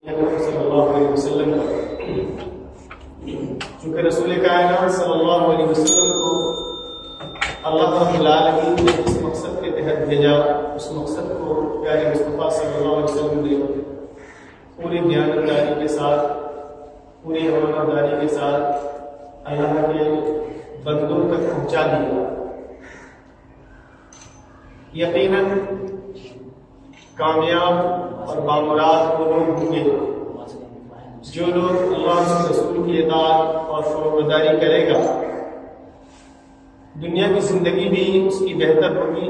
صلی اللہ علیہ وسلم چونکہ رسول کائنات صلی اللہ علیہ وسلم کو اللہ رب العالمین نے اس مقصد کے تحت بھیجا، اس مقصد کو پیارے مصطفیٰ صلی اللہ علیہ وسلم نے پوری دیانتداری کے ساتھ، پوری امانتداری کے ساتھ اللہ کے بندوں تک پہنچا دیا۔ یقیناً کامیاب اور بامراد وہ لوگ ہوں گے جو لوگ اللہ کے رسول کی اطاعت اور فرمانبرداری کرے گا، دنیا کی زندگی بھی اس کی بہتر ہوگی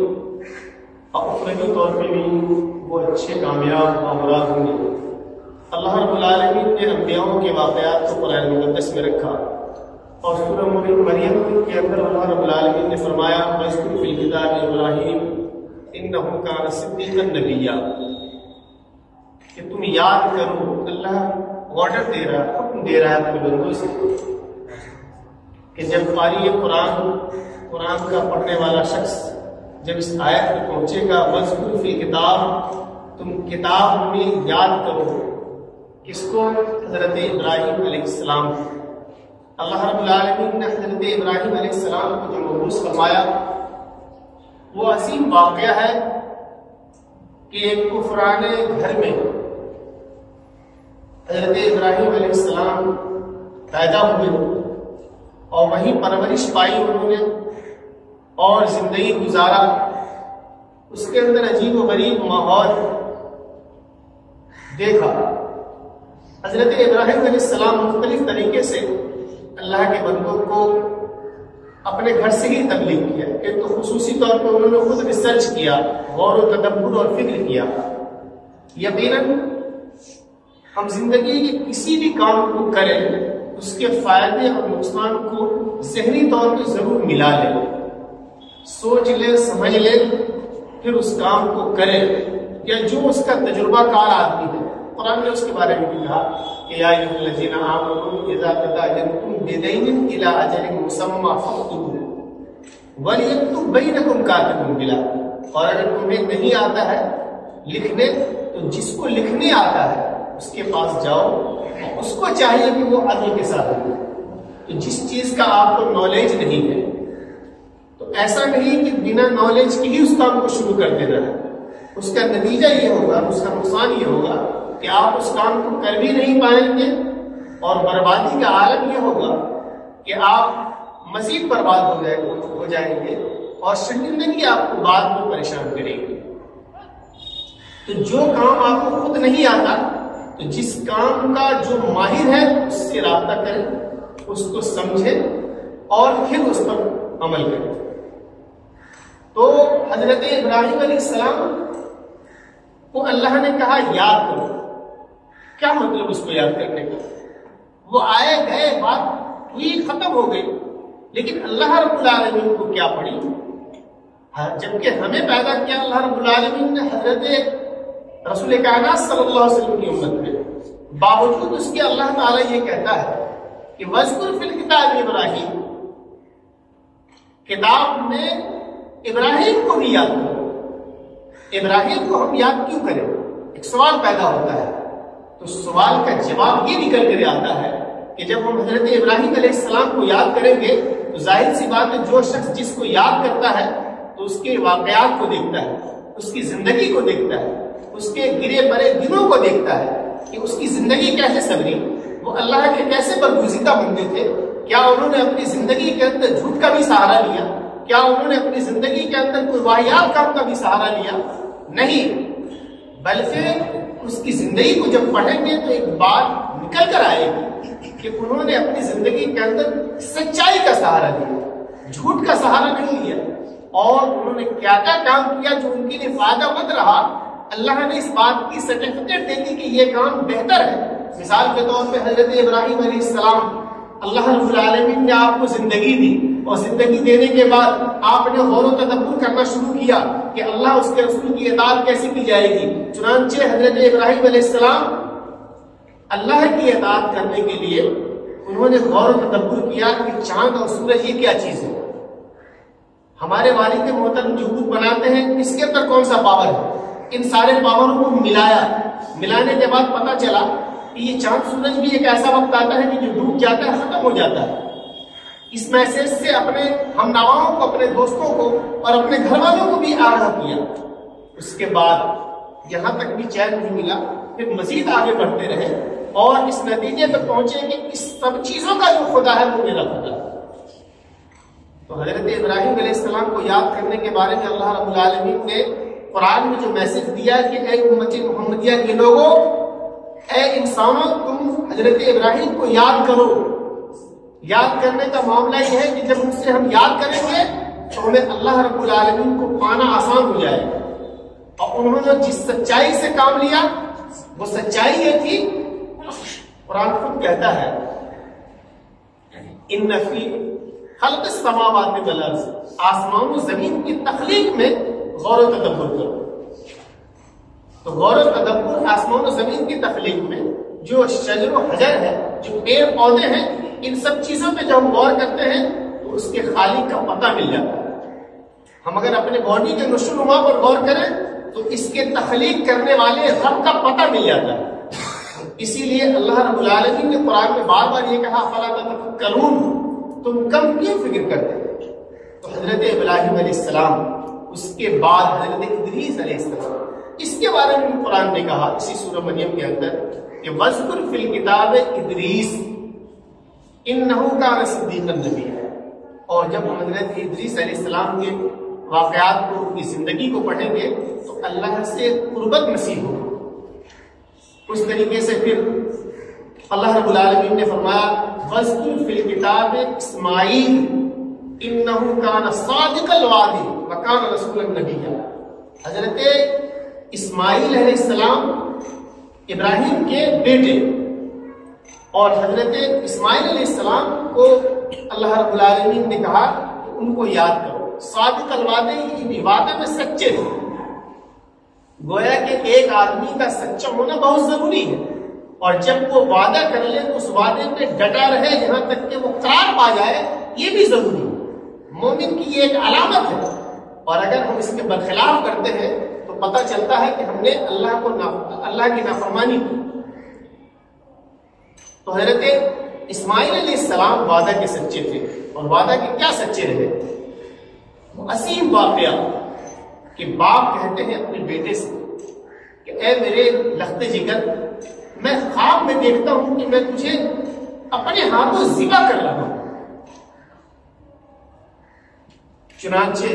اور اخروی طور پہ بھی وہ اچھے کامیاب بامراد ہوں گے۔ اللہ رب العالمین نے انبیاءوں کے واقعات کو قرآن مقدس میں رکھا اور سورہ مریم کے اندر اللہ رب العالمین نے فرمایا وَاذْكُرْ فِي الْكِتَابِ إِبْرَاهِيمَ إِنَّهُ كَانَ صِدِّيقًا نَبِيًّا، کہ تم یاد کرو۔ اللہ آرڈر دے رہا ہے، حکم دے رہا ہے اپنے بندوں سے کہ جب قاری قرآن کا پڑھنے والا شخص جب اس آیت پہ پہنچے گا وَاذْكُرْ فِي الْكِتَابِ، تم کتاب میں یاد کرو۔ کس کو؟ حضرت ابراہیم علیہ السلام۔ اللہ رب العالمین نے حضرت ابراہیم علیہ السلام کو جو مبعوث فرمایا وہ عظیم واقعہ ہے کہ ایک کفرانے گھر میں حضرت ابراہیم علیہ السلام پیدا ہوئے اور وہیں پرورش پائی انہوں نے اور زندگی گزارا۔ اس کے اندر عجیب و غریب ماحول دیکھا۔ حضرت ابراہیم علیہ السلام مختلف طریقے سے اللہ کے بندوں کو اپنے گھر سے ہی تبلیغ کیا۔ ایک تو خصوصی طور پر انہوں نے خود ریسرچ کیا، غور و تدبر اور فکر کیا۔ یقیناً ہم زندگی کے کسی بھی کام کو کریں اس کے فائدے اور نقصان کو ذہنی طور پہ ضرور ملا لیں، سوچ لیں، سمجھ لیں، پھر اس کام کو کریں۔ یا جو اس کا تجربہ کار آدمی ہے، قرآن نے اس کے بارے میں بھی کہا کہ یا ایھا الذین آمنوا اذا تداینتم بدین الی اجل مسمی فاکتبوہ ولیکتب بینکم کاتب بالعدل، اور اگر تمہیں نہیں آتا ہے لکھنے تو جس کو لکھنے آتا ہے اس کے پاس جاؤ، اور اس کو چاہیے کہ وہ عدل کے ساتھ لکھے۔ تو جس چیز کا آپ کو نالج نہیں ہے تو ایسا نہیں کہ بنا نالج کے ہی اس کام کو شروع کر دینا ہے۔ اس کا نتیجہ یہ ہوگا، اس کا نقصان یہ ہوگا کہ آپ اس کام کو کر بھی نہیں پائیں گے اور بربادی کا عالم یہ ہوگا کہ آپ مزید برباد ہو جائیں گے اور شرمندگی آپ کو بعد میں پریشان کرے گی۔ تو جو کام آپ کو خود نہیں آتا تو جس کام کا جو ماہر ہے اس سے رابطہ کریں، اس کو سمجھیں اور پھر اس پر عمل کریں۔ تو حضرت ابراہیم علیہ السلام کو اللہ نے کہا یاد کرو۔ کیا مطلب اس کو یاد کرنے کا؟ وہ آئے گئے، بات ہوئی، ختم ہو گئی، لیکن اللہ رب العالمین کو کیا پڑی؟ جبکہ ہمیں پیدا کیا اللہ رب العالمین نے حضرت رسول کائنات صلی اللہ علیہ وسلم کی امت میں، باوجود اس کے اللہ تعالیٰ یہ کہتا ہے کہ وَاذْكُرْ فِي الْكِتَابِ إِبْرَاهِيمَ، کتاب میں ابراہیم کو بھی یاد کرو۔ ابراہیم کو ہم یاد کیوں کریں؟ ایک سوال پیدا ہوتا ہے، تو سوال کا جواب یہ نکل کر آتا ہے کہ جب ہم حضرت ابراہیم علیہ السلام کو یاد کریں گے تو ظاہر سی بات ہے جو شخص جس کو یاد کرتا ہے تو اس کے واقعات کو دیکھتا ہے، اس کی زندگی کو دیکھتا ہے، اس کے گرے پڑے دنوں کو دیکھتا ہے کہ اس کی زندگی کیسے سنوری، وہ اللہ کے کیسے برگزیدہ بندے تھے۔ کیا انہوں نے اپنی زندگی کے اندر جھوٹ کا بھی سہارا لیا؟ کیا انہوں نے اپنی زندگی کے اندر کوئی واہیات کام کا بھی سہارا لیا؟ نہیں، بلکہ اس کی زندگی کو جب پڑھیں گے تو ایک بات نکل کر آئے گی کہ انہوں نے اپنی زندگی کے اندر سچائی کا سہارا لیا، جھوٹ کا سہارا نہیں لیا، اور انہوں نے کیا کیا کام کیا جو ان کے لیے فائدہ مند رہا۔ اللہ نے اس بات کی سرٹیفکیٹ دے دی کہ یہ کام بہتر ہے۔ مثال کے طور پہ حضرت ابراہیم علیہ السلام، اللہ رب العالمین نے آپ کو زندگی دی اور زندگی دینے کے بعد آپ نے غور و تدبر کرنا شروع کیا کہ اللہ اس کے رسول کی اطاعت کیسے کی جائے گی۔ چنانچہ حضرت ابراہیم علیہ السلام اللہ کی اطاعت کرنے کے لیے انہوں نے غور و تدبر کیا کہ چاند اور سورج یہ کیا چیز ہے۔ ہمارے والد محترم جو بناتے ہیں اس کے اندر کون سا پاور ہے؟ ان سارے پاوروں کو ملانے کے بعد پتا چلا کہ یہ چاند سورج بھی ایک ایسا وقت آتا ہے کہ جو ڈوب جاتا ہے، ختم ہو جاتا ہے۔ اس میسج سے اپنے ہم نواؤں کو، اپنے دوستوں کو اور اپنے گھر والوں کو بھی آگاہ کیا۔ اس کے بعد یہاں تک بھی چین نہیں ملا، پھر مزید آگے بڑھتے رہے اور اس نتیجے تک پہنچے کہ اس سب چیزوں کا جو خدا ہے وہ میرا خدا ہے۔ تو حضرت ابراہیم علیہ السلام کو یاد کرنے کے بارے میں اللہ رب العالمین نے قرآن میں جو میسج دیا کہ اے امت محمدیہ کے لوگوں، اے انسانوں، تم حضرت ابراہیم کو یاد کرو۔ یاد کرنے کا معاملہ یہ ہے کہ جب ان سے ہم یاد کریں گے تو ہمیں اللہ رب العالمین کو پانا آسان ہو جائے گا۔ اور انہوں نے جس سچائی سے کام لیا وہ سچائی یہ تھی، قرآن خود کہتا ہے ان فی خلق السماوات والارض، آسمان و زمین کی تخلیق میں غور و تدبر کرو۔ تو غور و تدبر آسمان و زمین کی تخلیق میں جو شجر و حجر ہے، جو پیڑ پودے ہیں، ان سب چیزوں پہ جب ہم غور کرتے ہیں تو اس کے خالق کا پتہ مل جاتا ہے۔ ہم اگر اپنے باڈی کے نشو و نما پر غور کریں تو اس کے تخلیق کرنے والے رب کا پتہ مل جاتا ہے۔ اسی لیے اللہ رب العالمین نے قرآن میں بار بار یہ کہا فلا تتفکرون، تم کم کیوں فکر کرتے ہیں؟ تو حضرت ابراہیم علیہ السلام، اس کے بعد حضرت ادریس علیہ السلام، اس کے بارے میں قرآن نے کہا اسی سورہ مریم کے اندر کہ وَاذْكُرْ فِي الْكِتَابِ ادریس اِنَّهُ كَانَ صِدِّيقًا نَبِيًّا۔ اور جب ہم حضرت ادریس علیہ السلام کے واقعات کو، ان کی زندگی کو پڑھیں گے تو اللہ سے قربت نصیب ہوگی۔ اس طریقے سے پھر اللہ رب العالمین نے فرمایا وَاذْكُرْ فِي الْكِتَابِ اسماعیل اِنَّهُ كَانَ صَادِقَ الْوَعْدِ وَكَانَ رَسُولًا نَبِيًّا۔ حضرت اسماعیل علیہ السلام ابراہیم کے بیٹے، اور حضرت اسماعیل علیہ السلام کو اللہ رب العالمین نے کہا کہ ان کو یاد کرو۔ صادق الوعدہ، یہ وعدے میں سچے تھے۔ گویا کہ ایک آدمی کا سچا ہونا بہت ضروری ہے، اور جب وہ وعدہ کر لے تو اس وعدے میں ڈٹا رہے یہاں تک کہ وہ قرار پا جائے، یہ بھی ضروری ہے۔ مومن کی یہ ایک علامت ہے، اور اگر ہم اس کے برخلاف کرتے ہیں تو پتہ چلتا ہے کہ ہم نے اللہ کی نافرمانی کی۔ تو حضرت اسماعیل علیہ السلام وعدہ کے سچے تھے، اور وعدہ کے کیا سچے رہے؟ وہ عظیم واقعہ کہ باپ کہتے ہیں اپنے بیٹے سے کہ اے میرے لخت جگر، میں خواب میں دیکھتا ہوں کہ میں تجھے اپنے ہاتھوں ذبح کر رہا ہوں۔ چنانچہ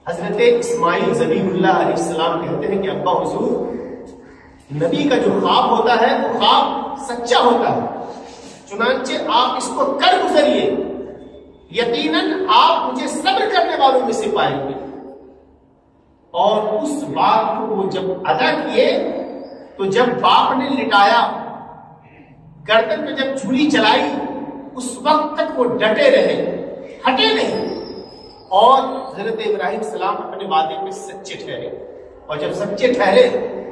حضرت اسماعیل ذبیح اللہ علیہ السلام کہتے ہیں کہ ابا حضور، نبی کا جو خواب ہوتا ہے وہ خواب سچا ہوتا ہے، چنانچہ آپ اس کو کر گزریے، یقیناً آپ مجھے صبر کرنے والوں میں سے پائیں گے۔ اور اس بات کو وہ جب ادا کیے تو جب باپ نے لٹایا، گردن پہ جب چھری چلائی، اس وقت تک وہ ڈٹے رہے، ہٹے نہیں، اور حضرت ابراہیم السلام اپنے وعدے میں سچے ٹھہرے۔ اور جب سچے ٹھہرے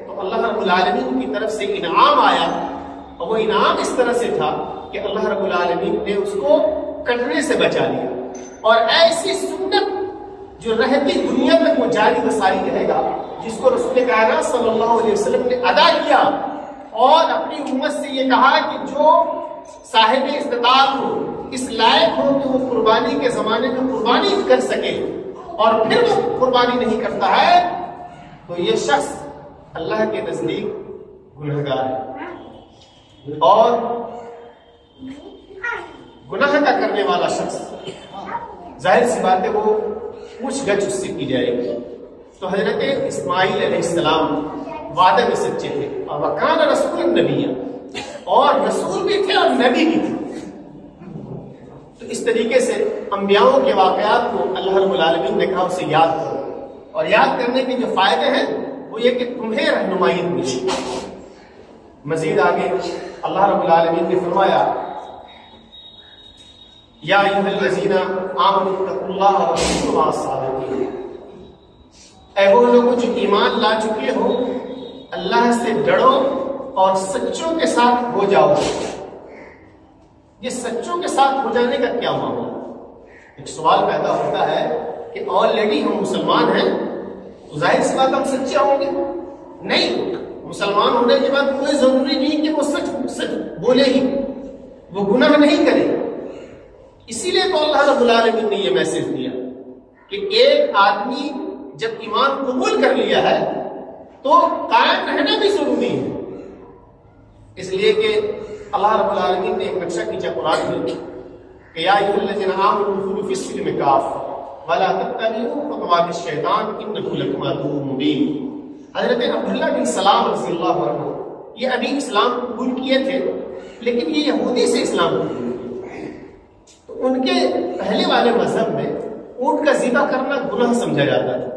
تو اللہ رب العالمین کی طرف سے انعام آیا، اور وہ انعام اس طرح سے تھا کہ اللہ رب العالمین نے اس کو کٹنے سے بچا لیا، اور ایسی سنت جو رہتی دنیا تک وہ جاری و ساری رہے گا، جس کو رسول کائنات صلی اللہ علیہ وسلم نے ادا کیا، اور اپنی امت سے یہ کہا کہ جو صاحب استطاعت ہو، اس لائق ہو کہ وہ قربانی کے زمانے میں قربانی کر سکے، اور پھر وہ قربانی نہیں کرتا ہے تو یہ شخص اللہ کے نزدیک گنہگار ہے، اور گناہ کا کرنے والا شخص ظاہر سی بات ہے وہ پوچھ گچھ اس سے کی جائے گی۔ تو حضرت اسماعیل علیہ السلام وعدے میں سچے تھے، اور وکان رسول نبی، اور رسول بھی تھے اور نبی بھی تھے۔ تو اس طریقے سے انبیاءوں کے واقعات کو اللہ رب العالمین نے کہا اسے یاد کرو، اور یاد کرنے کے جو فائدے ہیں وہ یہ کہ تمہیں رہنمائی ملی۔ مزید آگے اللہ رب العالمین نے فرمایا یا ایھا الذین آمنوا اتقوا اللہ وکونوا مع الصادقین، اے وہ لوگ جو ایمان لا چکے ہو، اللہ سے ڈرو اور سچوں کے ساتھ ہو جاؤ۔ یہ سچوں کے ساتھ ہو جانے کا کیا معاملہ؟ ایک سوال پیدا ہوتا ہے کہ آلریڈی ہم مسلمان ہیں تو ظاہر سی بات ہم سچے ہوں گے؟ نہیں، مسلمان ہونے کے بعد کوئی ضروری نہیں کہ وہ سچ بولے ہی، وہ گناہ نہیں کرے۔ اسی لیے تو اللہ رب العالمین نے یہ میسج دیا کہ ایک آدمی جب ایمان قبول کر لیا ہے تو قائم رہنا بھی ضروری ہے۔ اس لیے کہ اللہ رب العالمین نے ایک نقشہ کھینچا قرآن میں کہ یا ایھا الذین آمنوا ادخلوا فی السلم کافۃ ولا تتبعوا خطوات الشیطان انہ لکم عدو مبین۔ حضرت عبداللہ بن سلام رضی اللہ عنہ یہ ابھی اسلام قبول کیے تھے، لیکن یہ یہودی سے اسلام قبول کیے، تو ان کے پہلے والے مذہب میں اونٹ کا ذبح کرنا گناہ سمجھا جاتا تھا۔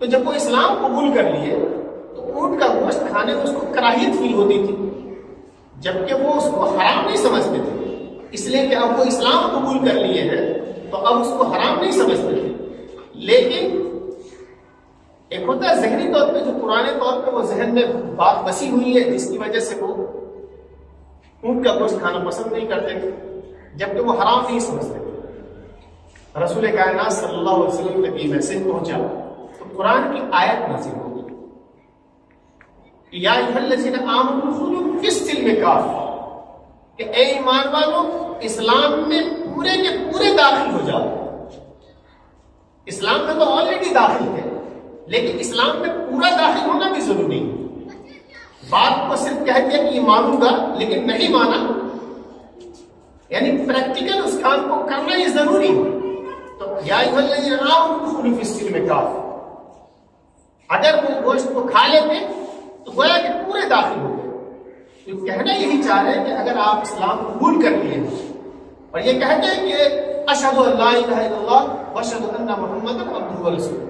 تو جب وہ اسلام قبول کر لیے تو اونٹ کا گوشت کھانے میں اس کو کراہیت فیل ہوتی تھی، جبکہ وہ اس کو حرام نہیں سمجھتے تھے، اس لیے کہ اب وہ اسلام قبول کر لیے ہیں تو اب اس کو حرام نہیں سمجھتے تھے۔ لیکن ایک ہوتا ہے ذہنی طور پہ، جو پرانے طور پہ وہ ذہن میں بات بسی ہوئی ہے جس کی وجہ سے وہ اونٹ کا گوشت کھانا پسند نہیں کرتے تھے، جبکہ وہ حرام نہیں سمجھتے تھے۔ رسول کائنات صلی اللہ علیہ وسلم تک یہ میسج پہنچا تو قرآن کی آیت نازل ہو گئی، یا ایھا الذین آمنوا ادخلوا فی السلم کافۃ، کہ اے ایمان والو اسلام میں پورے کے پورے داخل ہو جاؤ۔ اسلام میں تو آلریڈی داخل ہے، لیکن اسلام میں پورا داخل ہونا بھی ضروری ہے۔ بات کو صرف کہہ دیا کہ یہ مانوں گا لیکن نہیں مانا، یعنی پریکٹیکل اس کام کو کرنا یہ ضروری ہے۔ تو یا ایھا الذین آمنوا ادخلوا فی السلم کافۃ، اگر وہ گوشت کو کھا لیتے تو گویا کہ پورے داخل ہو گئے۔ تو کہنا یہی چاہ رہے ہیں کہ اگر آپ اسلام قبول کر لیے اور یہ کہتے ہیں کہ اشہد ان لا الہ الا اللہ واشہد ان محمدا عبدہ ورسولہ،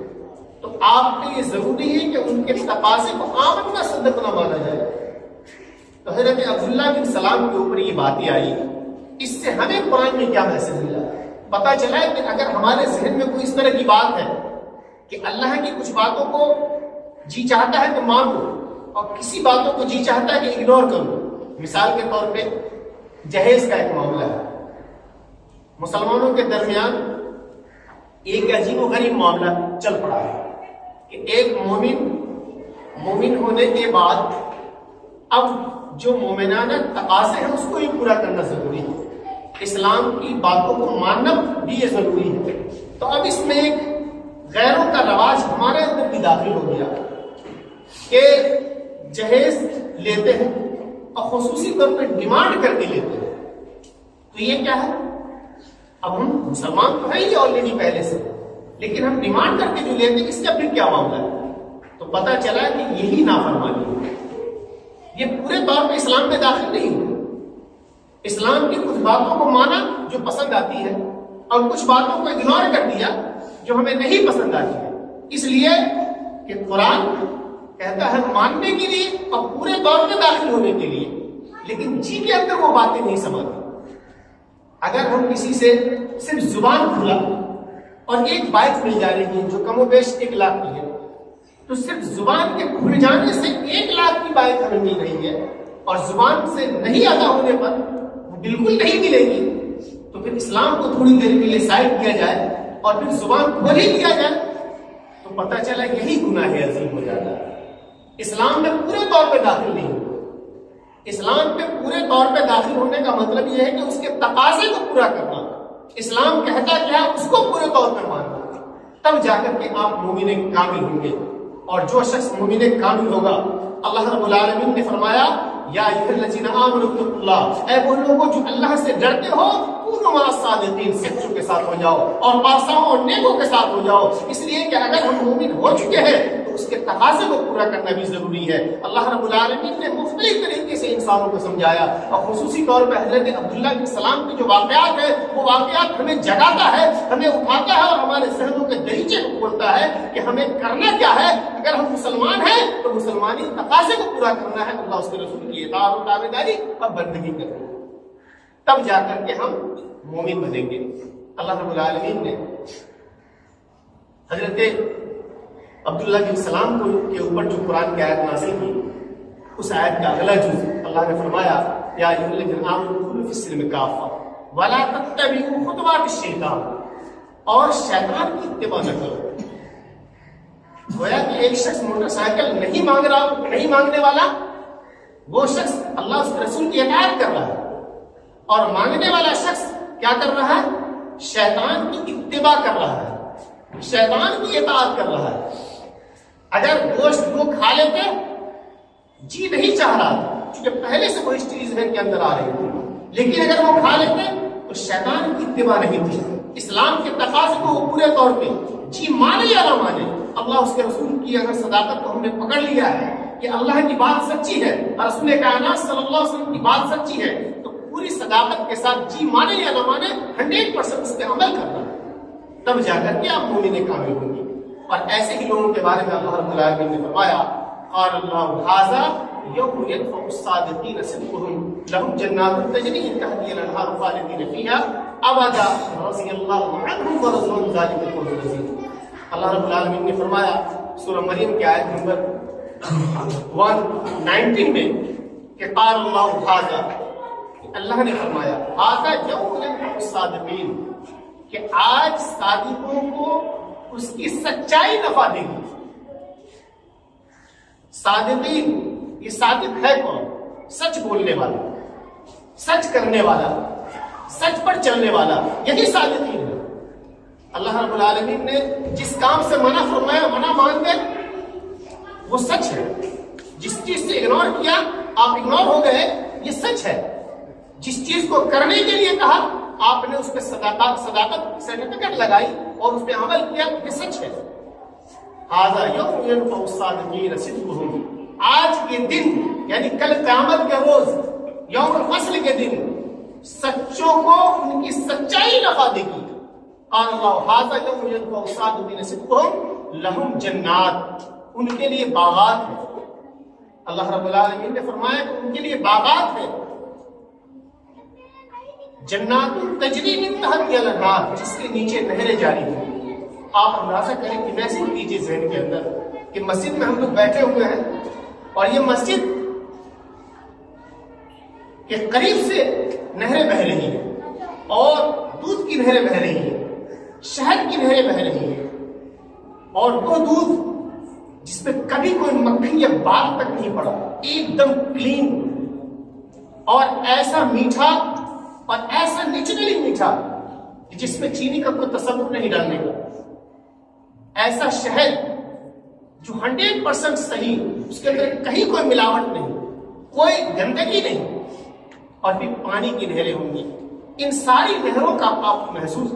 تو آپ کے یہ ضروری ہے کہ ان کے تقاضے کو آمنا صدقنا مانا جائے۔ تو حضرت عبداللہ بن سلام کے اوپر یہ باتیں آئی، اس سے ہمیں قرآن میں کیا میسج ملا؟ پتہ چلا ہے کہ اگر ہمارے ذہن میں کوئی اس طرح کی بات ہے کہ اللہ کی کچھ باتوں کو جی چاہتا ہے تو مان لو اور کسی باتوں کو جی چاہتا ہے کہ اگنور کرو۔ مثال کے طور پہ جہیز کا ایک معاملہ ہے، مسلمانوں کے درمیان ایک عجیب و غریب معاملہ چل پڑا ہے کہ ایک مومن ہونے کے بعد اب جو مومنانہ تقاضے ہیں اس کو یہ پورا کرنا ضروری ہے، اسلام کی باتوں کو ماننا بھی یہ ضروری ہے۔ تو اب اس میں ایک غیروں کا رواج ہمارے اندر بھی داخل ہو گیا کہ جہیز لیتے ہیں اور خصوصی طور پہ ڈیمانڈ کر کے لیتے ہیں۔ تو یہ کیا ہے؟ اب ہم مسلمان تو ہیں ہی آلریڈی پہلے سے، لیکن ہم ڈیمانڈ کر کے جو لیتے ہیں اس کا پھر کیا معاملہ ہے؟ تو پتہ چلا کہ یہی نافرمانی ہے، یہ پورے طور پہ اسلام میں داخل نہیں ہو۔ اسلام کی کچھ باتوں کو مانا جو پسند آتی ہے اور کچھ باتوں کو اگنور کر دیا جو ہمیں نہیں پسند آتی ہے، اس لیے کہ قرآن کہتا ہے ماننے کے لیے اور پورے طور پہ داخل ہونے کے لیے، لیکن جی کے اندر وہ باتیں نہیں سمجھتی۔ اگر ہم کسی سے صرف زبان کھلا اور ایک بائک مل جا رہی ہے جو کم و بیش 1 لاکھ کی ہے، تو صرف زبان کے کھل جانے سے 1 لاکھ کی بائک ہمیں مل رہی ہے اور زبان سے نہیں ادا ہونے پر وہ بالکل نہیں ملے گی، تو پھر اسلام کو تھوڑی دیر کے لیے سائڈ کیا جائے اور پھر زبان کھول ہی دیا جائے تو پتہ چلا یہی گناہ عظیم ہو جاتا ہے۔ اسلام میں پورے طور پہ داخل نہیں ہو۔ اسلام پہ پورے طور پہ داخل ہونے کا مطلب یہ ہے کہ اس کے تقاضے کو پورا کرنا، اسلام کہتا کیا اس کو پورے طور پہ ماننا، تب جا کر کے آپ مومن کامل ہوں گے۔ اور جو شخص مومن کامل ہوگا، اللہ رب العالمین نے فرمایا یا ایھا الذین آمنوا اتقوا اللہ، اے وہ لوگوں جو اللہ سے ڈرتے ہو کونوا مع الصادقین، سچوں کے ساتھ ہو جاؤ اور پاساؤں اور نیکوں کے ساتھ ہو جاؤ، اس لیے کہ اگر ہم مومن ہو چکے ہیں تو اس کے تقاضے کو پورا کرنا بھی ضروری ہے۔ اللہ رب العالمین نے مختلف طریقے سے انسانوں کو سمجھایا اور خصوصی طور پہ حضرت عبداللہ بن سلام کے جو واقعات ہیں وہ واقعات ہمیں جگاتا ہے، ہمیں اٹھاتا ہے اور ہمارے ذہنوں کے دریچے کو کھولتا ہے کہ ہمیں کرنا کیا ہے۔ اگر ہم مسلمان ہیں تو مسلمانی تقاضے کو پورا کرنا ہے، اللہ اس کے رسول کی اطاعت اور تابعداری اور بندگی کرنا ہے، تب جا کر کے ہم مومن بنیں گے۔ اللہ رب العالمین نے حضرت عبداللہ بن سلام کے اوپر جو قرآن کی آیت نازل کی، اس آیت کا اگلا جز اللہ نے فرمایا یا ایھا الذین آمنوا ادخلوا فی السلم کافۃ ولا تتبعوا خطوات الشیطان، اور شیطان کی اتباع نہ کرو۔ گویا کہ ایک شخص موٹر سائیکل نہیں مانگنے والا، وہ شخص اللہ اس کے رسول کی اطاعت کر رہا ہے، اور مانگنے والا شخص کیا کر رہا ہے؟ شیطان کی اتباع کر رہا ہے، شیطان کی اطاعت کر رہا ہے۔ اگر گوشت وہ کھا لیتے، جی نہیں چاہ رہا تھا کیونکہ پہلے سے وہ اس چیز کے اندر آ رہی تھی، لیکن اگر وہ کھا لیتے تو شیطان کی اتباع نہیں تھی، اسلام کے تقاضے کو وہ پورے طور پہ جی مانے یا نہ مانے، اللہ اس کے رسول کی اگر صداقت کو ہم نے پکڑ لیا ہے کہ اللہ کی بات سچی ہے اور رسول کائنات صلی اللہ علیہ وسلم کی بات سچی ہے، تو پوری صداقت کے ساتھ جی مانے یا نہ مانے 100% اس پہ عمل کرنا، تب جا کر کے آپ مومن کامل ہوں گے۔ اور ایسے ہی لوگوں کے بارے میں اللہ رب العالمین نے فرمایا، قال اللہ ھذا یوم یدفع الصادقین صدقهم لهم جنات تجری من تحتها الانہار خالدین فیہا ابدا رضی اللہ عنہم ورضوا عنہ ذلک الفوز العظیم۔ اللہ رب العالمین نے فرمایا سورہ مریم کی آیت نمبر 119 میں کہ قال اللہ ھذا، اللہ نے فرمایا ھذا یوم یدفع الصادقین، کہ آج صادقوں کو اس کی سچائی نفع دے گی۔ صادقین، یہ صادق ہے کون؟ سچ بولنے والا، سچ کرنے والا، سچ پر چلنے والا، یہی صادقین ہے۔ اللہ رب العالمین نے جس کام سے منع فرمایا، منع مان دے، وہ سچ ہے۔ جس چیز سے اگنور کیا آپ اگنور ہو گئے، یہ سچ ہے۔ جس چیز کو کرنے کے لیے کہا آپ نے اس پہ صداقت سرٹیفکیٹ لگائی اور اس پہ عمل کیا، یہ سچ ہے۔ ھذا یوم ینفع الصادقین صدقهم، آج کے دن یعنی کل قیامت کے روز، یوم الفصل کے دن، سچوں کو ان کی سچائی نفع دے گی۔ قال اللہ ھذا یوم ینفع الصادقین صدقهم لهم جنات، ان کے لیے باغات ہیں۔ اللہ رب العالمین نے فرمایا کہ ان کے لیے باغات ہیں، جنات تجری من تحتها الانہار، جس کے نیچے نہریں جاری ہیں۔ آپ اندازہ کریں، امیجن کیجیے ذہن کے اندر کہ مسجد میں ہم لوگ بیٹھے ہوئے ہیں اور یہ مسجد کے قریب سے نہریں بہ رہی ہیں اور دودھ کی نہریں بہ رہی ہیں، شہد کی نہریں بہ رہی ہیں، اور وہ دودھ جس پہ کبھی کوئی مکھی یا بال تک نہیں پڑا، ایک دم کلین اور ایسا میٹھا اور ایسا نیچرلی میٹھا جس میں چینی کا کوئی تصور نہیں ڈالنے کا، ایسا شہد جو 100% صحیح، اس کے اندر کہیں کوئی ملاوٹ نہیں، کوئی گندگی نہیں، اور پھر پانی کی نہریں ہوں گی۔ ان ساری نہروں کا آپ محسوس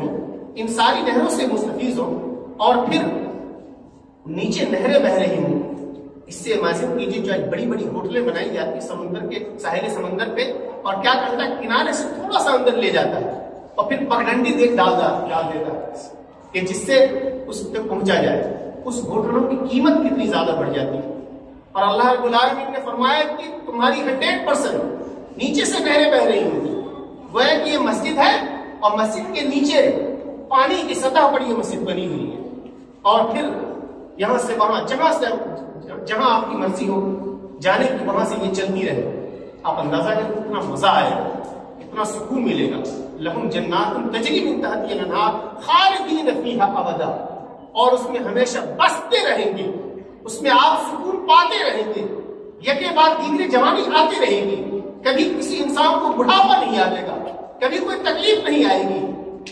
ہوں، ان ساری نہروں سے مستفیض ہوں، اور پھر نیچے نہریں بہ رہی ہوں۔ اس سے امیجن کیجیے جو بڑی بڑی ہوٹلیں بنائی جاتی سمندر کے ساحل سمندر پہ، اور کیا کرتا ہے کنارے سے تھوڑا سا اندر لے جاتا ہے اور پھر پگڈنڈی ڈال دیتا ہے کہ جس سے اس پہ پہنچا جائے۔ اس ہوٹلوں کی قیمت کتنی زیادہ بڑھ جاتی ہے، اور اللہ رب العالمین نے فرمایا کہ تمہاری 100% نیچے سے نہریں بہ رہی ہوں گی۔ گویا کہ یہ مسجد ہے اور مسجد کے نیچے پانی کی سطح پر یہ مسجد بنی ہوئی ہے، اور پھر یہاں سے وہاں جہاں آپ کی مرضی ہو جانے کی، وہاں سے یہ چلتی رہے۔ آپ اندازہ کریں کتنا مزہ آئے گا، کتنا سکون ملے گا۔ لہم جنات تجری من تحتها الانہار خالدین فیہا ابدا، اور اس میں ہمیشہ بستے رہیں گے، اس میں آپ سکون پاتے رہیں گے، یکے بعد دیگرے جوانی آتی رہے گی، کبھی کسی انسان کو بڑھاپا نہیں آئے گا، کبھی کوئی تکلیف نہیں آئے گی۔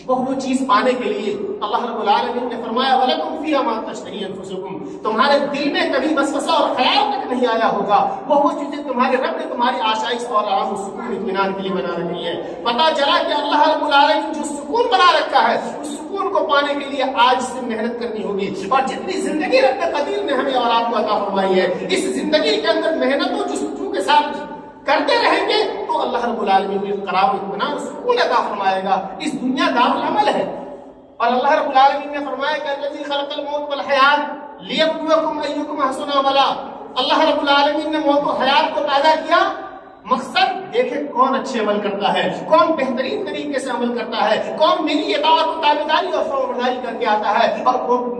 وہ چیز پانے کے لیے اللہ رب العالمین نے فرمایا وَلَكُمْ فِيهَا مَا تَشْتَهِي أَنفُسُكُمْ، تمہارے دل میں کبھی وسوسہ اور خیال تک نہیں آیا ہوگا۔ وہ چیزیں تمہارے رب نے تمہاری آشائش اور آرام و سکون اطمینان کے لیے بنا رکھی ہے۔ پتہ چلا کہ اللہ رب العالمین جو سکون بنا رکھا ہے، اس سکون کو پانے کے لیے آج سے محنت کرنی ہوگی، اور جتنی زندگی رب قدیر نے ہمیں اور آپ کو عطا فرمائی ہے، اس زندگی کے اندر محنت و جستجو کے ساتھ کرتے رہیں گے تو اللہ رب العالمین نے قرار و اطمینان و سکون عطا فرمائے گا۔ اس دنیا دار العمل ہے، اور اللہ رب العالمین نے فرمایا کہ الذی خلق الموت والحیات لیبلوکم ایکم احسن عملا، اللہ رب العالمین نے موت و حیات کو پیدا کیا، مقصد دیکھے کون اچھے عمل کرتا ہے، کون بہترین طریقے سے عمل کرتا ہے، کون میری اطاعت و تابعداری اور فرمانبرداری کر کے آتا ہے، اور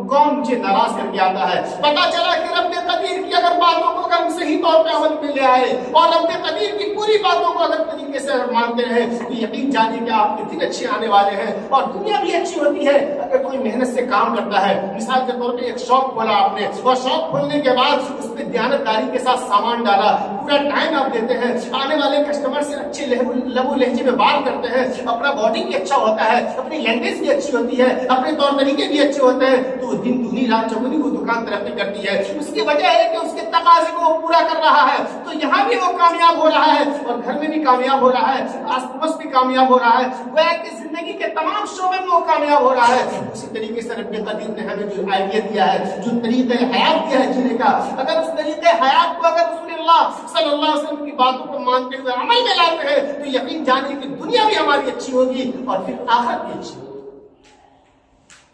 کون مجھے ناراض کر کے آتا ہے۔ پتا چلا کہ رب قدیر کی اگر باتوں کو اگر ہم صحیح طور پہ عمل میں لے آئے اور رب قدیر کی پوری باتوں کو اگر طریقے سے مانتے رہے تو یقین جانیے کہ آپ کے دن اچھے آنے والے ہیں اور دنیا بھی اچھی ہوتی ہے اگر کوئی محنت سے کام کرتا ہے۔ مثال کے طور پہ ایک شاپ کھولا آپ نے، اور شاپ کھولنے کے بعد اس پہ دیانتداری کے ساتھ سامان ڈالا، پورا ٹائم آپ دیتے ہیں، آنے والے کسٹمر سے اچھے لب و لہجے میں بات کرتے ہیں، اپنا باڈی بھی اچھا ہوتا ہے، اپنی لینگویج بھی اچھی ہوتی ہے، اپنے طور طریقے بھی اچھے ہوتے ہیں، تو دن دگنی رات چوگنی وہ دکان ترقی کرتی ہے۔ اس کی وجہ ہے کہ اس کے تقاضے کو وہ پورا کر رہا ہے، تو یہاں بھی وہ کامیاب ہو رہا ہے اور گھر میں بھی کامیاب ہو رہا ہے، آس پاس بھی کامیاب ہو رہا ہے، گویا کہ زندگی کے تمام شعبے میں وہ کامیاب ہو رہا ہے۔ اسی طریقے سے رب قدیر نے ہمیں جو آئیڈیا دیا ہے، جو طریقہ حیات دیا ہے جینے کا، اگر اس طریقہ حیات کو اگر رسول اللہ صلی اللہ علیہ وسلم کی باتوں کو مانتے ہوئے عمل میں لاتے ہیں تو یقین جانیے کہ دنیا بھی ہماری اچھی ہوگی اور پھر آخرت بھی اچھی ہوگی۔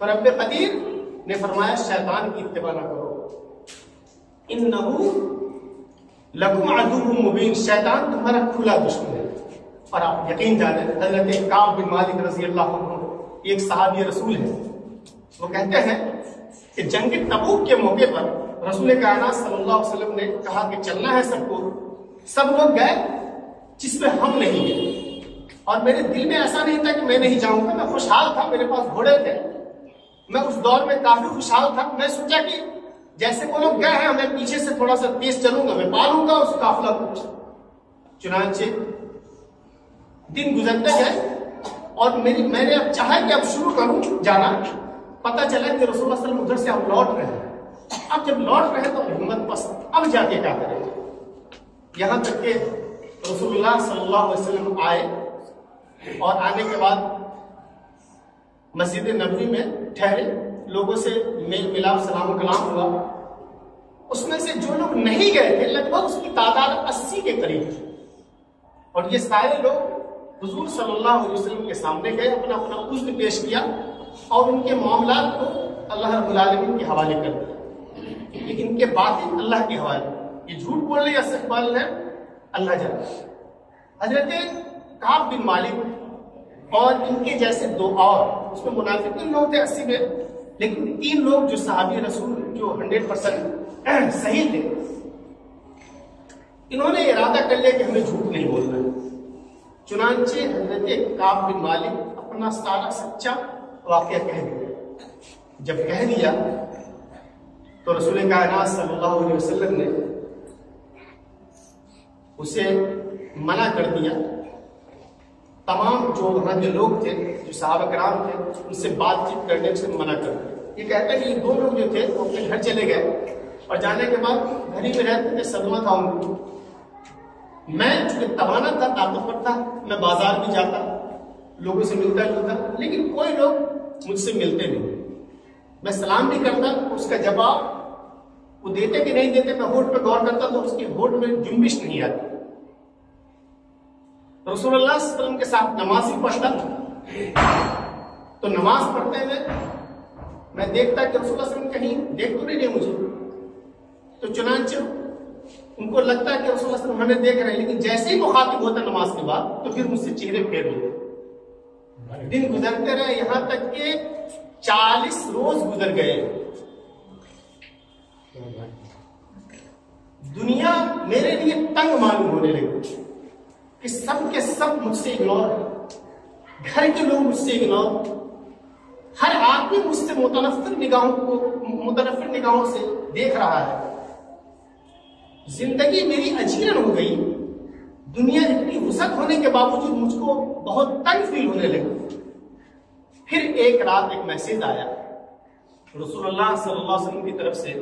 تو رب قدیر نے فرمایا شیطان کی اتباع نہ کرو، انہو لکم عدو مبین، شیطان تمہارا کھلا دشمن ہے۔ اور آپ یقین جانیں حضرت کعب بن مالک رضی اللہ عنہ ایک صحابی رسول ہے، وہ کہتے ہیں کہ جنگ تبوک کے موقع پر رسول کائنات صلی اللہ علیہ وسلم نے کہا کہ چلنا ہے سب کو، سب لوگ گئے جس میں ہم نہیں گئے، اور میرے دل میں ایسا نہیں تھا کہ میں نہیں جاؤں گا، میں خوشحال تھا، میرے پاس گھوڑے تھے، میں اس دور میں کافی خوشحال تھا، میں سوچا کہ جیسے وہ لوگ گئے ہیں میں پیچھے سے تھوڑا سا تیز چلوں گا، میں پالوں گا اس قافلہ کو۔ چنانچہ دن گزرتے گئے اور میں نے اب چاہا کہ اب شروع کروں جانا، پتہ چلا کہ رسول اللہ صلی اللہ علیہ وسلم ادھر سے اب لوٹ رہے ہیں۔ اب جب لوٹ رہے تو ہمت پس اب جا کے کیا کریں، یہاں تک کہ رسول اللہ صلی اللہ علیہ وسلم آئے اور آنے کے بعد مسجد نبوی میں ٹھہرے، لوگوں سے میل ملاپ سلام و کلام ہوا، اس میں سے جو لوگ نہیں گئے تھے لگ بھگ اس کی تعداد 80 کے قریب تھی، اور یہ سارے لوگ حضور صلی اللہ علیہ وسلم کے سامنے گئے، اپنا اپنا عذر پیش کیا اور ان کے معاملات کو اللہ رب العالمین کے حوالے کر دیا، لیکن ان کے باطن اللہ کے حوالے، یہ جھوٹ بول رہے یا سچ بول رہے ہیں اللہ جانے۔ حضرت کعب بن مالک اور ان کے جیسے دو اور، اس میں منافقین لوگ تھے 80 میں، لیکن 3 لوگ جو صحابی رسول جو 100% صحیح تھے، انہوں نے ارادہ کر لیا کہ ہمیں جھوٹ نہیں بولنا ہے۔ چنانچہ حضرت کعب بن مالک اپنا سارا سچا واقعہ کہہ دیا۔ جب کہہ دیا تو رسول کائنات صلی اللہ علیہ وسلم نے اسے منع کر دیا، تمام جو وہاں کے لوگ تھے، جو صحابہ کرام تھے، ان سے بات چیت کرنے سے منع کر دیا۔ یہ کہتے ہیں کہ یہ 2 لوگ جو تھے وہ اپنے گھر چلے گئے، اور جانے کے بعد گھر ہی میں رہتے تھے، صدمہ تھا ان کو۔ میں چونکہ توانا تھا، طاقتور تھا، میں بازار بھی جاتا، لوگوں سے ملتا جلتا، لیکن کوئی لوگ مجھ سے ملتے نہیں، میں سلام بھی کرتا، اس کا جواب وہ دیتے کہ نہیں دیتے، میں ہونٹ پہ غور کرتا تو اس کی ہونٹ میں جنبش نہیں آتی۔ رسول اللہ صلی اللہ علیہ وسلم کے ساتھ نماز ہی پڑھتا، تو نماز پڑھتے ہوئے میں دیکھتا کہ رسول اللہ صلی اللہ علیہ وسلم کہیں دیکھ تو نہیں رہے مجھے، تو چنانچہ ان کو لگتا ہے کہ رسول اللہ صلی اللہ علیہ وسلم ہمیں دیکھ رہے ہیں، لیکن جیسے ہی مخاطب ہوتا نماز کے بعد تو پھر مجھ سے چہرے پھیر لیتے۔ دن گزرتے رہے، یہاں تک کہ 40 روز گزر گئے، دنیا میرے لیے تنگ معلوم ہونے لگی کہ سب کے سب مجھ سے اگنور ہے، گھر کے لوگ مجھ سے اگنور، ہر آدمی مجھ سے متنفر نگاہوں سے دیکھ رہا ہے، زندگی میری اجیرن ہو گئی، دنیا اتنی وسعت ہونے کے باوجود مجھ کو بہت تنگ فیل ہونے لگی۔ پھر ایک رات ایک میسج آیا رسول اللہ صلی اللہ علیہ وسلم کی طرف سے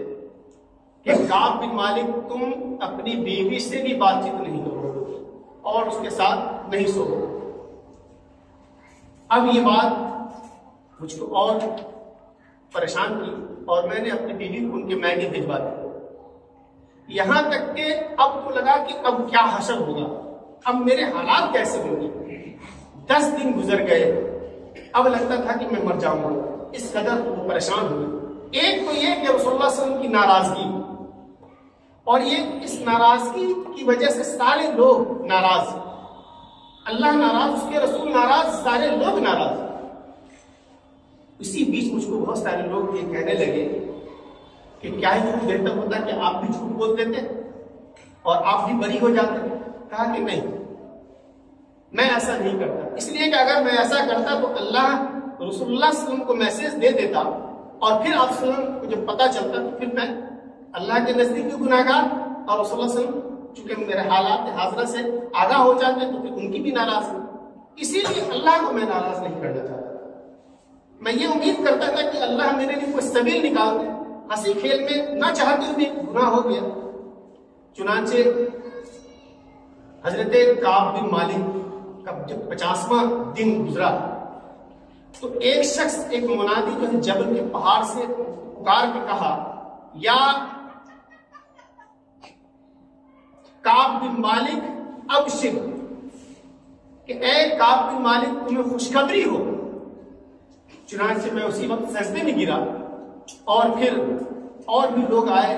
کہ کعب بن مالک تم اپنی بیوی سے بھی بات چیت نہیں کرو اور اس کے ساتھ نہیں سو۔ اب یہ بات مجھ کو اور پریشان کی اور میں نے اپنی بیوی کو ان کے میگی بھجوا دی، یہاں تک کہ اب تو لگا کہ اب کیا حشر ہوگا، اب میرے حالات کیسے ہوں گے۔ 10 دن گزر گئے، اب لگتا تھا کہ میں مر جاؤں گا، اس قدر وہ پریشان ہوئے۔ ایک تو یہ کہ رسول اللہ صلی اللہ علیہ وسلم کی ناراضگی، اور یہ اس ناراضگی کی وجہ سے سارے لوگ ناراض، اللہ ناراض، اس کے رسول ناراض، سارے لوگ ناراض۔ اسی بیچ مجھ کو بہت سارے لوگ یہ کہنے لگے کہ کیا ہی بہتر ہوتا کہ آپ بھی جھوٹ بول دیتے اور آپ بھی بری ہو جاتے۔ کہا کہ نہیں، میں ایسا نہیں کرتا، اس لیے کہ اگر میں ایسا کرتا تو اللہ رسول اللہ صلی اللہ علیہ وسلم کو میسج دے دیتا، اور پھر آپ صلی اللہ علیہ وسلم کو جب پتا چلتا تو پھر میں اللہ کے نزدیک بھی گناہ گار، اور رسول اللہ صلی اللہ علیہ وسلم چونکہ میرے حالات حاضرہ سے آگاہ ہو جاتے تو پھر ان کی بھی ناراض ہے۔ اسی لیے اللہ کو میں ناراض نہیں کرنا چاہتا۔ میں یہ امید کرتا تھا کہ اللہ میرے لیے کوئی سبیل نکال دے، ہنسی کھیل میں نہ چاہتے ہوئے گناہ ہو گیا۔ چنانچہ حضرت کعب بن مالک کا جب 50واں دن گزرا تو ایک شخص، ایک منادی جو ہے جبل کے پہاڑ سے پکار کے کہا، یا کعب بن مالک ابشر، کہ اے کعب بن مالک تمہیں خوشخبری ہو۔ چنانچہ میں اسی وقت سجدے میں گرا، اور پھر اور بھی لوگ آئے،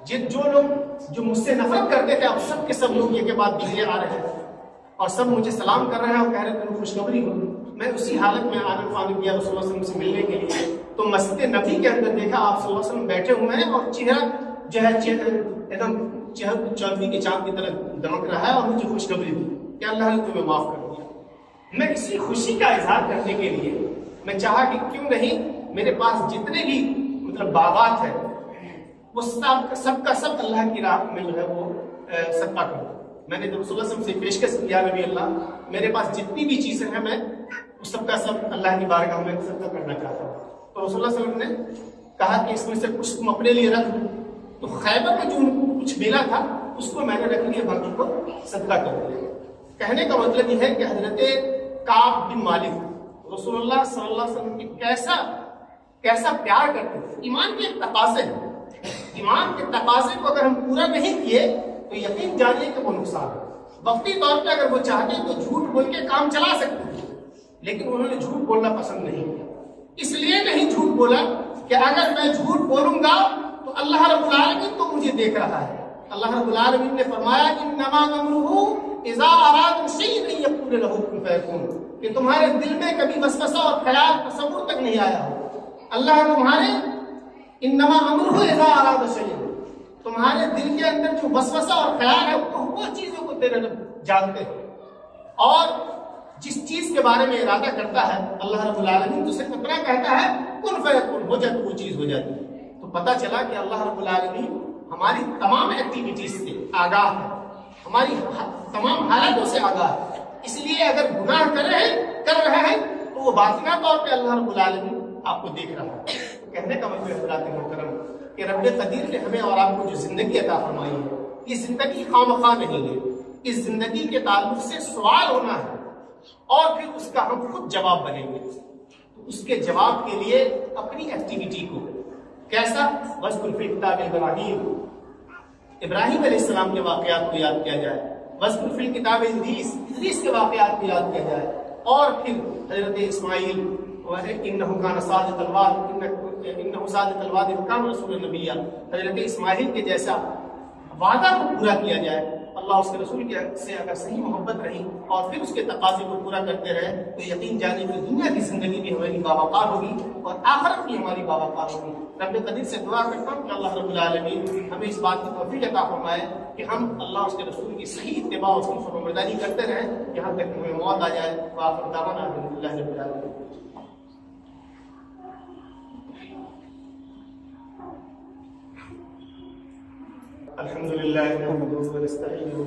جو لوگ جو مجھ سے نفرت کرتے تھے، اب سب کے سب لوگ یہ کے بعد بجلے آ رہے ہیں اور سب مجھے سلام کر رہے ہیں اور کہہ رہے ہیں تمہیں خوشخبری ہو۔ میں اسی حالت میں آنے فانے کیا رسول اللہ صلی اللہ علیہ وسلم سے ملنے کے لیے، تو مسجد نبی کے اندر دیکھا آپ صلی اللہ علیہ وسلم بیٹھے ہوئے ہیں اور چہرہ جو ہے ایک دم چودھری کے چاند کی طرح دمک رہا ہے، اور مجھے خوشخبری دی کہ اللہ نے تمہیں معاف کر دیا۔ میں اسی خوشی کا اظہار کرنے کے لیے میں چاہا کہ کیوں نہیں میرے پاس جتنے بھی مطلب باغات ہیں وہ سب کا سب اللہ کی راہ میں جو ہے وہ صدقہ کروں۔ میں نے رسول اللہ صلی اللہ علیہ وسلم سے پیشکش کیا، نبی اللہ میرے پاس جتنی بھی چیزیں ہیں میں اس سب کا سب اللہ کی بارگاہ میں صدقہ کرنا چاہتا ہوں۔ تو رسول اللہ صلی اللہ علیہ وسلم نے کہا کہ اس میں سے کچھ تم اپنے لیے رکھ دو۔ تو خیبر میں جو کچھ ملا تھا اس کو میں نے رکھ لیا، باقی کو صدقہ کر دیا۔ کہنے کا مطلب یہ ہے کہ حضرت کعب بن مالک رسول اللہ صلی اللہ علیہ وسلم کی کیسا پیار کرتے تھے۔ ایمان کے تقاضے ہیں، ایمان کے تقاضے کو اگر ہم پورا نہیں کیے تو یقین جانیے کہ وہ نقصان ہے۔ وقتی طور پہ اگر وہ چاہتے تو جھوٹ بول کے کام چلا سکتے تھے، لیکن انہوں نے جھوٹ بولنا پسند نہیں کیا۔ اس لیے نہیں جھوٹ بولا کہ اگر میں جھوٹ بولوں گا تو اللہ رب العالمین تو مجھے دیکھ رہا ہے۔ اللہ رب العالمین نے فرمایا انما امرہ اذا اراد شیئا ان یقول له کن فیکون، کہ تمہارے دل میں کبھی وسوسہ اور خیال تصور تک نہیں آیا ہو۔ اللہ تمہارے انما امرہ اذا اراد شیئا، تمہارے دل کے اندر جو وسوسہ اور خیال ہے وہ چیزوں کو تیرے رب جانتے ہیں، اور جس چیز کے بارے میں ارادہ کرتا ہے اللہ رب العالمین تو صرف اتنا کہتا ہے کن فیکون، ہو جائے تو وہ چیز ہو جاتی ہے۔ تو پتہ چلا کہ اللہ رب العالمین ہماری تمام ایکٹیویٹیز سے آگاہ ہے، ہماری تمام حالتوں سے آگاہ ہے۔ اس لیے اگر گناہ کر رہے ہیں تو وہ باطنہ طور پہ اللہ رب العالمین آپ کو دیکھ رہا ہے۔ کہنے کا مطلب حضرات محترم کہ رب قدیر نے ہمیں اور آپ کو جو زندگی عطا فرمائی ہے، یہ زندگی خواہ نہیں ہے۔ اس زندگی کے تعلق سے سوال ہونا ہے اور پھر اس کا ہم خود جواب بنیں گے۔ تو اس کے جواب کے لیے اپنی ایکٹیویٹی کو کیسا وذکر فی کتاب ابراہیم علیہ السلام کے واقعات کو یاد کیا جائے، وذکر فی کتاب ادریس کے واقعات کو یاد کیا جائے، اور پھر حضرت اسماعیل انہ کان صادق الوعد وکان رسول نبی، حضرت اسماعیل کے جیسا وعدہ کو پورا کیا جائے۔ اللہ اس کے رسول سے اگر صحیح محبت رہی اور پھر اس کے تقاضے کو پورا کرتے رہے تو یقین جانے کہ دنیا کی زندگی بھی ہماری باوقار ہوگی اور آخرت بھی ہماری باوقار ہوگی۔ رب قدیر سے دعا کرتا ہوں کہ اللہ رب العالمین ہمیں اس بات کی توفیق عطا فرمائے کہ ہم اللہ اس کے رسول کی صحیح اتباع اس کی فرمانبرداری کرتے رہیں یہاں تک کہ ہمیں موت آ جائے۔ وآخر دعوانا الحمدللہ رب العالمین۔ الحمدللہ نحمدہ ونستعینہ